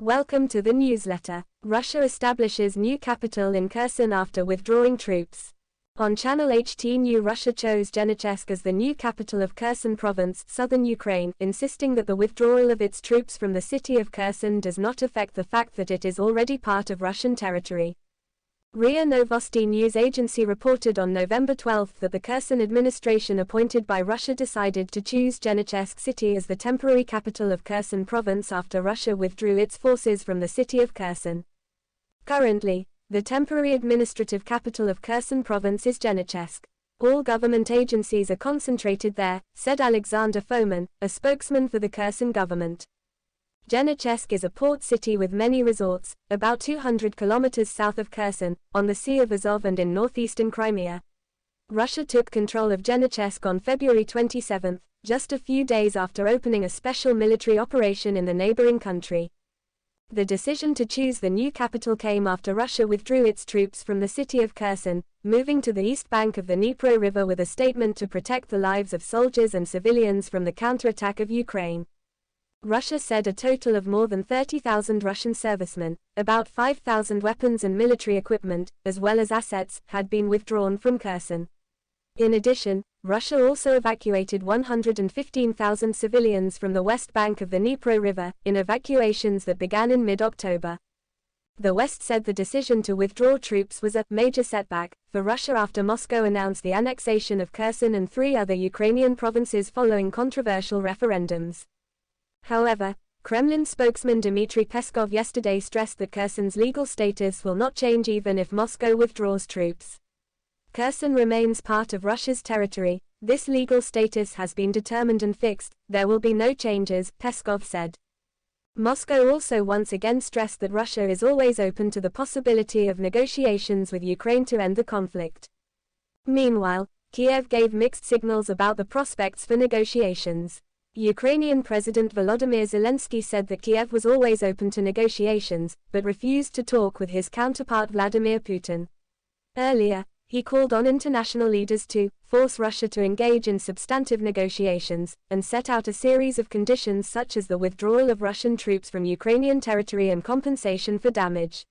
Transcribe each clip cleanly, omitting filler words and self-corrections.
Welcome to the newsletter. Russia establishes new capital in Kherson after withdrawing troops. On Channel HT New, Russia chose Genichesk as the new capital of Kherson province, southern Ukraine, insisting that the withdrawal of its troops from the city of Kherson does not affect the fact that it is already part of Russian territory. RIA Novosti news agency reported on November 12 that the Kherson administration appointed by Russia decided to choose Genichesk city as the temporary capital of Kherson province after Russia withdrew its forces from the city of Kherson. Currently, the temporary administrative capital of Kherson province is Genichesk. All government agencies are concentrated there, said Alexander Fomin, a spokesman for the Kherson government. Genichesk is a port city with many resorts, about 200 kilometers south of Kherson, on the Sea of Azov and in northeastern Crimea. Russia took control of Genichesk on February 27, just a few days after opening a special military operation in the neighboring country. The decision to choose the new capital came after Russia withdrew its troops from the city of Kherson, moving to the east bank of the Dnipro River with a statement to protect the lives of soldiers and civilians from the counterattack of Ukraine. Russia said a total of more than 30,000 Russian servicemen, about 5,000 weapons and military equipment, as well as assets, had been withdrawn from Kherson. In addition, Russia also evacuated 115,000 civilians from the west bank of the Dnipro River, in evacuations that began in mid-October. The West said the decision to withdraw troops was a major setback for Russia after Moscow announced the annexation of Kherson and 3 other Ukrainian provinces following controversial referendums. However, Kremlin spokesman Dmitry Peskov yesterday stressed that Kherson's legal status will not change even if Moscow withdraws troops. Kherson remains part of Russia's territory. This legal status has been determined and fixed. There will be no changes, Peskov said. Moscow also once again stressed that Russia is always open to the possibility of negotiations with Ukraine to end the conflict. Meanwhile, Kiev gave mixed signals about the prospects for negotiations. Ukrainian President Volodymyr Zelensky said that Kiev was always open to negotiations, but refused to talk with his counterpart Vladimir Putin. Earlier, he called on international leaders to force Russia to engage in substantive negotiations, and set out a series of conditions such as the withdrawal of Russian troops from Ukrainian territory and compensation for damage.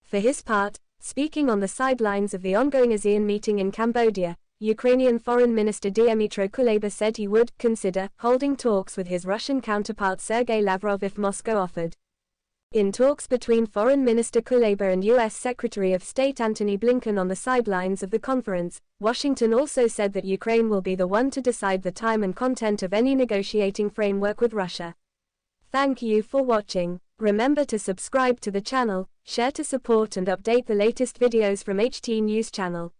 For his part, speaking on the sidelines of the ongoing ASEAN meeting in Cambodia, Ukrainian Foreign Minister Dmytro Kuleba said he would consider holding talks with his Russian counterpart Sergei Lavrov if Moscow offered. In talks between Foreign Minister Kuleba and U.S. Secretary of State Antony Blinken on the sidelines of the conference, Washington also said that Ukraine will be the one to decide the time and content of any negotiating framework with Russia. Thank you for watching. Remember to subscribe to the channel, share to support and update the latest videos from HT News channel.